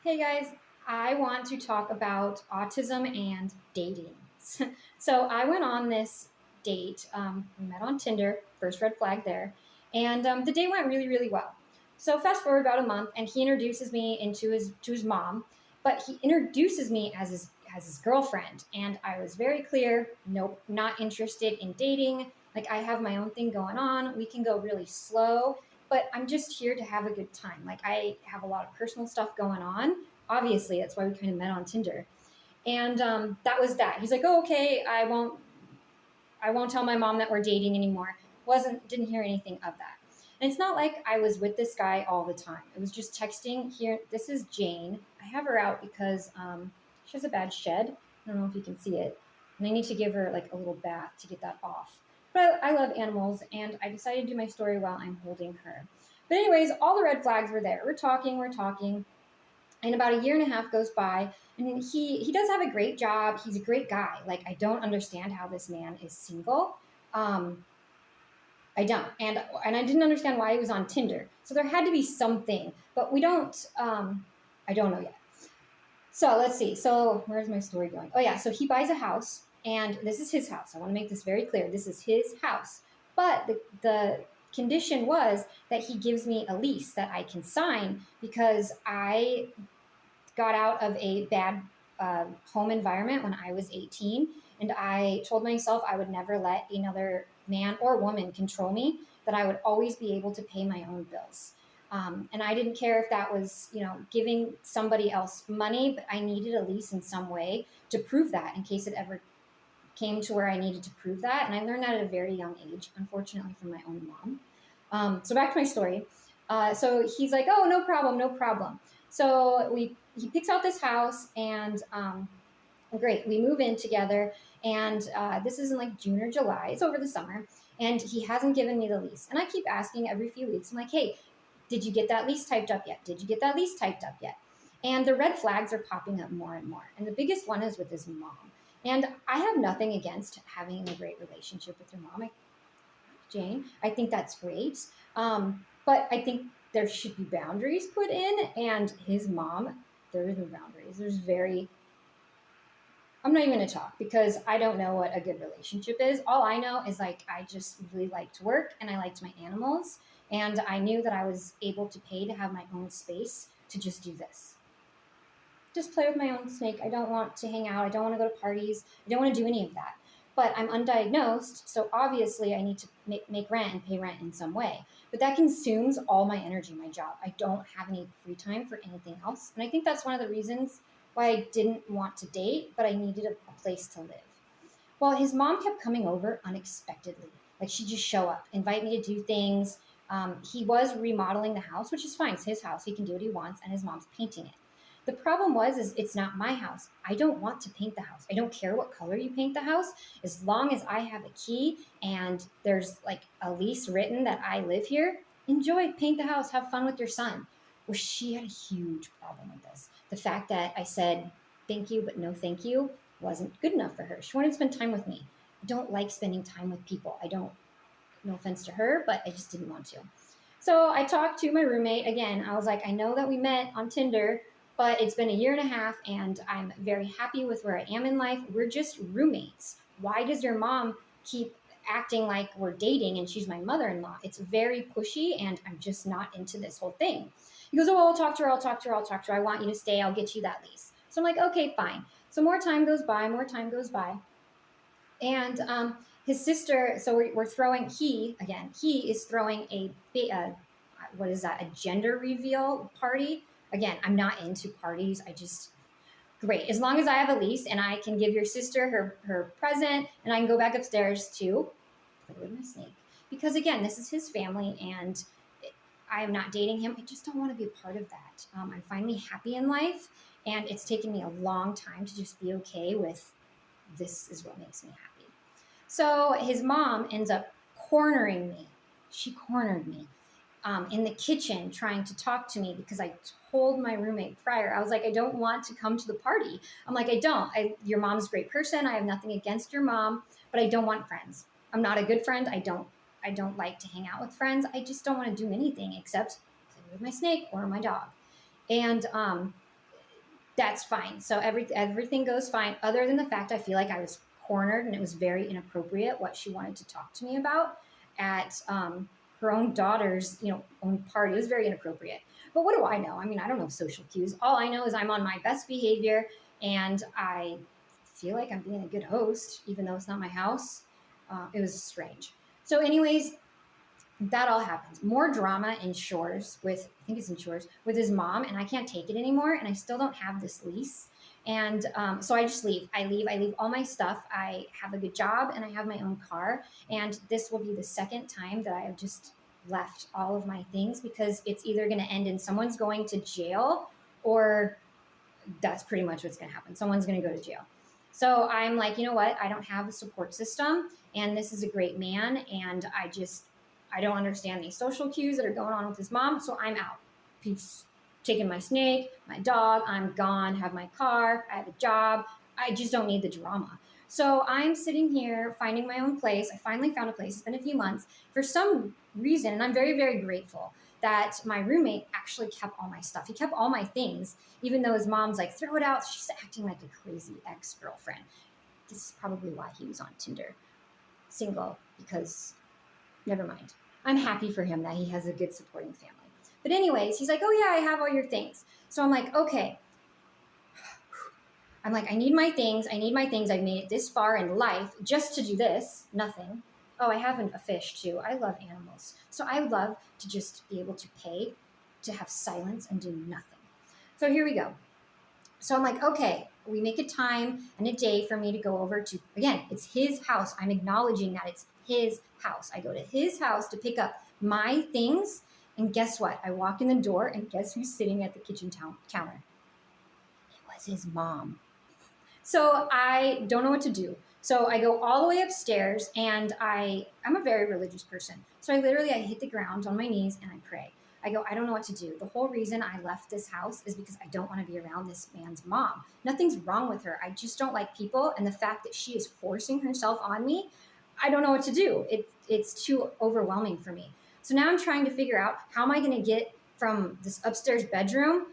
Hey guys, I want to talk about autism and dating. So I went on this date. We met on Tinder, first red flag there, and the date went really, really well. So fast forward about a month, and he introduces me into his mom, but he introduces me as his girlfriend, and I was very clear, nope, not interested in dating. Like I have my own thing going on. We can go really slow, but I'm just here to have a good time. Like I have a lot of personal stuff going on. Obviously, that's why we kind of met on Tinder. And that was that. He's like, "Oh, okay, I won't tell my mom that we're dating anymore." Didn't hear anything of that. And it's not like I was with this guy all the time. It was just texting. Here, this is Jane. I have her out because she has a bad shed. I don't know if you can see it, and I need to give her like a little bath to get that off. But I love animals, and I decided to do my story while I'm holding her. But anyways, all the red flags were there. We're talking, and about a year and a half goes by, and he does have a great job. He's a great guy. Like I don't understand how this man is single. um I don't, and I didn't understand why he was on Tinder, so there had to be something, but we don't I don't know yet. So let's see. So where's my story going? Oh yeah, so he buys a house, and this is his house. I want to make this very clear. This is his house. But the condition was that he gives me a lease that I can sign because I got out of a bad home environment when I was 18. And I told myself I would never let another man or woman control me, that I would always be able to pay my own bills. And I didn't care if that was, giving somebody else money, but I needed a lease in some way to prove that in case it ever came to where I needed to prove that. And I learned that at a very young age, unfortunately, from my own mom. So back to my story. So he's like, "Oh, no problem, no problem." So he picks out this house, and great, we move in together. And this is in like June or July. It's over the summer, and he hasn't given me the lease. And I keep asking every few weeks. I'm like, "Hey, did you get that lease typed up yet? Did you get that lease typed up yet?" And the red flags are popping up more and more. And the biggest one is with his mom. And I have nothing against having a great relationship with your mom, Jane. I think that's great. But I think there should be boundaries put in. And his mom, there is no boundaries. I'm not even going to talk because I don't know what a good relationship is. All I know is like I just really liked work and I liked my animals. And I knew that I was able to pay to have my own space to just do this. Just play with my own snake. I don't want to hang out. I don't want to go to parties. I don't want to do any of that. But I'm undiagnosed, so obviously I need to make rent and pay rent in some way. But that consumes all my energy, my job. I don't have any free time for anything else. And I think that's one of the reasons why I didn't want to date, but I needed a place to live. Well, his mom kept coming over unexpectedly. Like she'd just show up, invite me to do things. He was remodeling the house, which is fine. It's his house. He can do what he wants, and his mom's painting it. The problem is it's not my house. I don't want to paint the house. I don't care what color you paint the house, as long as I have a key and there's like a lease written that I live here. Enjoy, paint the house, have fun with your son. Well, she had a huge problem with this. The fact that I said thank you, but no thank you wasn't good enough for her. She wanted to spend time with me. I don't like spending time with people. I don't, no offense to her, but I just didn't want to. So I talked to my roommate again. I was like, "I know that we met on Tinder, but it's been a year and a half and I'm very happy with where I am in life. We're just roommates. Why does your mom keep acting like we're dating and she's my mother-in-law? It's very pushy and I'm just not into this whole thing." He goes, "Oh, I'll talk to her. I'll talk to her. I'll talk to her. I want you to stay. I'll get you that lease." So I'm like, "Okay, fine." So more time goes by, more time goes by. And his sister, so we're throwing, he is throwing what is that, a gender reveal party. Again, I'm not into parties. I just, great. As long as I have a lease and I can give your sister her present and I can go back upstairs to play with my snake. Because again, this is his family and I am not dating him. I just don't want to be a part of that. I'm finally happy in life, and it's taken me a long time to just be okay with this is what makes me happy. So his mom ends up cornering me. She cornered me in the kitchen trying to talk to me because I told my roommate prior. I was like, "I don't want to come to the party." I'm like, Your mom's a great person. I have nothing against your mom, but I don't want friends. I'm not a good friend. I don't like to hang out with friends. I just don't want to do anything except play with my snake or my dog. And That's fine. So everything goes fine, other than the fact I feel like I was cornered and it was very inappropriate what she wanted to talk to me about at her own daughter's, own party. It was very inappropriate. But what do I know? I mean, I don't know social cues. All I know is I'm on my best behavior, and I feel like I'm being a good host, even though it's not my house. It was strange. So, anyways, that all happens. More drama in Shores with, I think it's in Shores, with his mom, and I can't take it anymore. And I still don't have this lease. And so I just leave. I leave all my stuff. I have a good job and I have my own car. And this will be the second time that I have just left all of my things, because it's either going to end in someone's going to jail, or that's pretty much what's going to happen. Someone's going to go to jail. So I'm like, you know what? I don't have a support system, and this is a great man, and I don't understand these social cues that are going on with his mom, so I'm out. Peace. Taking my snake, my dog, I'm gone, have my car, I have a job. I just don't need the drama. So I'm sitting here finding my own place. I finally found a place. It's been a few months. For some reason, and I'm very, very grateful that my roommate actually kept all my stuff. He kept all my things, even though his mom's like, throw it out. She's acting like a crazy ex-girlfriend. This is probably why he was on Tinder. Single, because never mind. I'm happy for him that he has a good supporting family. But anyways, he's like, oh yeah, I have all your things. So I'm like, okay. I'm like, I need my things. I need my things. I've made it this far in life just to do this. Nothing. Oh, I have a fish too. I love animals. So I would love to just be able to pay to have silence and do nothing. So here we go. So I'm like, okay, we make a time and a day for me to go over to, again, it's his house. I'm acknowledging that it's his house. I go to his house to pick up my things. And guess what? I walk in the door, and guess who's sitting at the kitchen counter? It was his mom. So I don't know what to do. So I go all the way upstairs, and I'm a very religious person. So I hit the ground on my knees and I pray. I go, I don't know what to do. The whole reason I left this house is because I don't want to be around this man's mom. Nothing's wrong with her. I just don't like people. And the fact that she is forcing herself on me, I don't know what to do. It's too overwhelming for me. So now I'm trying to figure out, how am I going to get from this upstairs bedroom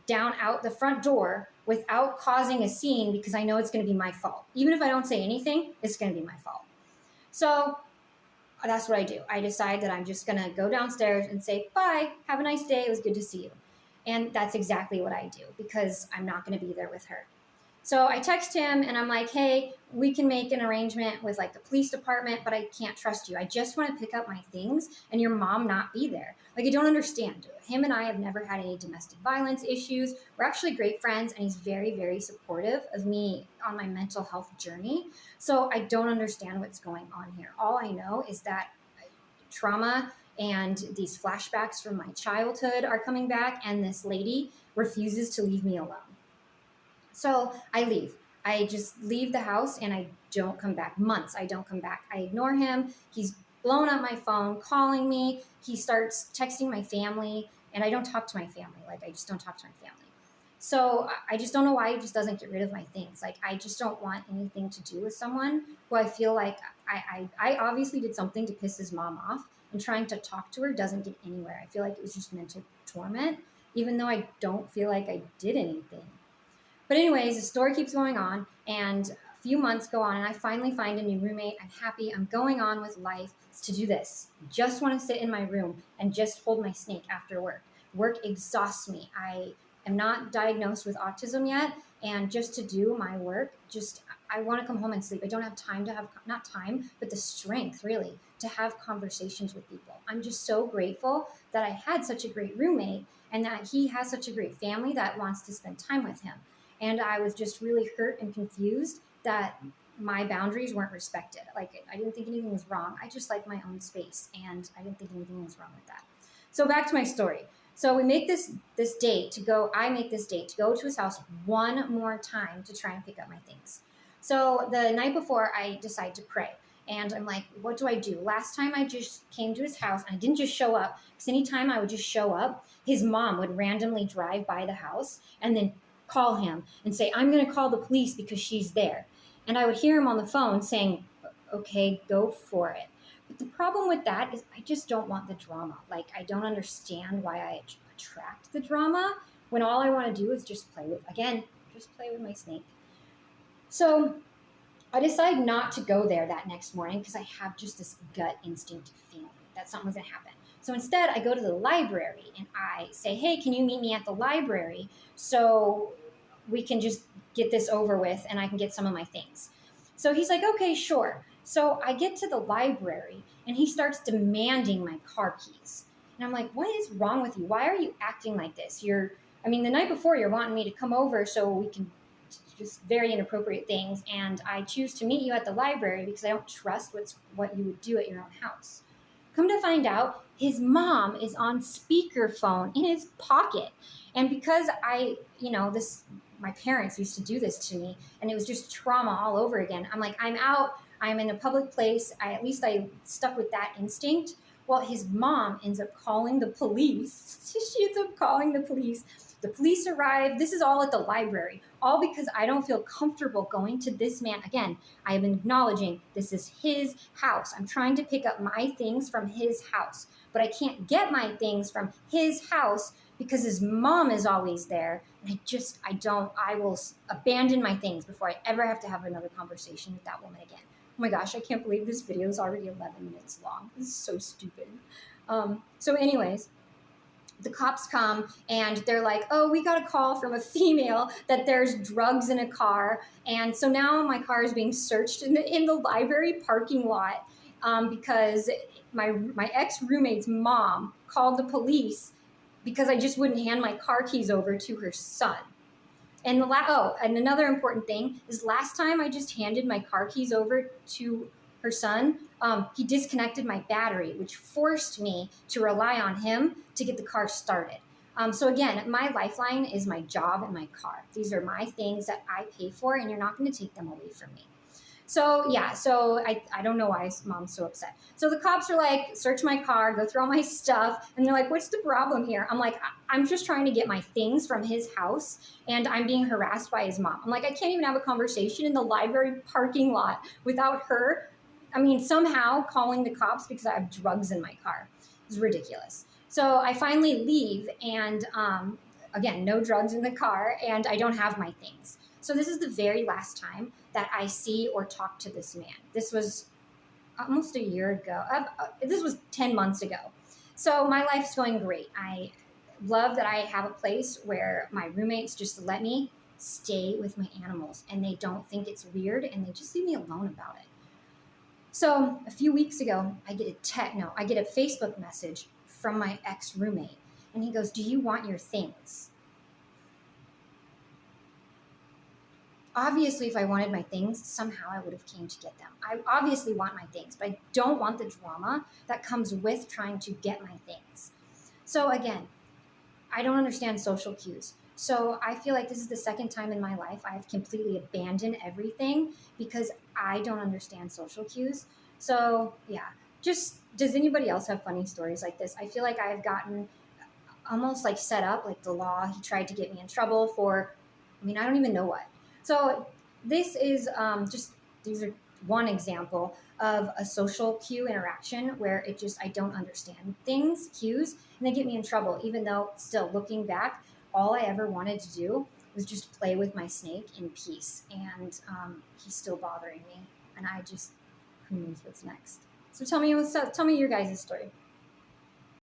down out the front door without causing a scene, because I know it's going to be my fault. Even if I don't say anything, it's going to be my fault. So that's what I do. I decide that I'm just going to go downstairs and say, bye, have a nice day. It was good to see you. And that's exactly what I do, because I'm not going to be there with her. So I text him and I'm like, hey, we can make an arrangement with like the police department, but I can't trust you. I just want to pick up my things and your mom not be there. Like, I don't understand. Him and I have never had any domestic violence issues. We're actually great friends, and he's very, very supportive of me on my mental health journey. So I don't understand what's going on here. All I know is that trauma and these flashbacks from my childhood are coming back, and this lady refuses to leave me alone. So I leave. I just leave the house and I don't come back. Months, I don't come back. I ignore him. He's blowing up my phone, calling me. He starts texting my family, and I don't talk to my family. Like, I just don't talk to my family. So I just don't know why he just doesn't get rid of my things. Like, I just don't want anything to do with someone who I feel like I obviously did something to piss his mom off, and trying to talk to her doesn't get anywhere. I feel like it was just mental torment, even though I don't feel like I did anything. But anyways, the story keeps going on, and a few months go on, and I finally find a new roommate. I'm happy. I'm going on with life to do this. Just want to sit in my room and just hold my snake after work. Work exhausts me. I am not diagnosed with autism yet, and just to do my work, I want to come home and sleep. I don't have time to have, not time, but the strength really to have conversations with people. I'm just so grateful that I had such a great roommate, and that he has such a great family that wants to spend time with him. And I was just really hurt and confused that my boundaries weren't respected. Like, I didn't think anything was wrong. I just like my own space, and I didn't think anything was wrong with that. So back to my story. So we make this date to go. I make this date to go to his house one more time to try and pick up my things. So the night before, I decide to pray. And I'm like, what do I do? Last time I just came to his house, and I didn't just show up, because anytime I would just show up, his mom would randomly drive by the house and then call him and say, I'm going to call the police because she's there. And I would hear him on the phone saying, okay, go for it. But the problem with that is I just don't want the drama. Like, I don't understand why I attract the drama, when all I want to do is just just play with my snake. So I decide not to go there that next morning because I have just this gut instinct feeling that something's going to happen. So instead, I go to the library and I say, hey, can you meet me at the library so we can just get this over with and I can get some of my things? So he's like, okay, sure. So I get to the library and he starts demanding my car keys. And I'm like, what is wrong with you? Why are you acting like this? The night before you're wanting me to come over so we can just very inappropriate things, and I choose to meet you at the library because I don't trust what you would do at your own house. Come to find out, his mom is on speakerphone in his pocket. And because my parents used to do this to me, and it was just trauma all over again. I'm like, I'm out, I'm in a public place. I stuck with that instinct. Well, his mom ends up calling the police. She ends up calling the police. The police arrive. This is all at the library, all because I don't feel comfortable going to this man. Again, I am acknowledging this is his house. I'm trying to pick up my things from his house, but I can't get my things from his house because his mom is always there. And I will abandon my things before I ever have to have another conversation with that woman again. Oh my gosh, I can't believe this video is already 11 minutes long. This is so stupid. So anyways, the cops come and they're like, oh, we got a call from a female that there's drugs in a car. And so now my car is being searched in the library parking lot because my ex-roommate's mom called the police because I just wouldn't hand my car keys over to her son. And and another important thing is last time I just handed my car keys over to her son, he disconnected my battery, which forced me to rely on him to get the car started. So again, my lifeline is my job and my car. These are my things that I pay for, and you're not going to take them away from me. So I don't know why mom's so upset. So the cops are like, search my car, go through all my stuff. And they're like, what's the problem here? I'm like, I'm just trying to get my things from his house and I'm being harassed by his mom. I'm like, I can't even have a conversation in the library parking lot without her. Somehow calling the cops because I have drugs in my car. It's ridiculous. So I finally leave and again, no drugs in the car and I don't have my things. So this is the very last time that I see or talk to this man. This was almost a year ago. This was 10 months ago. So my life's going great. I love that I have a place where my roommates just let me stay with my animals and they don't think it's weird and they just leave me alone about it. So a few weeks ago, I get a Facebook message from my ex-roommate and he goes, do you want your things? Obviously, if I wanted my things, somehow I would have came to get them. I obviously want my things, but I don't want the drama that comes with trying to get my things. So again, I don't understand social cues. So I feel like this is the second time in my life I've completely abandoned everything because I don't understand social cues. So yeah, does anybody else have funny stories like this? I feel like I've gotten almost like set up, like the law. He tried to get me in trouble for, I don't even know what. So this is these are one example of a social cue interaction where I don't understand cues, and they get me in trouble, even though still looking back, all I ever wanted to do was just play with my snake in peace. And he's still bothering me. And who knows what's next. So tell me your guys' story.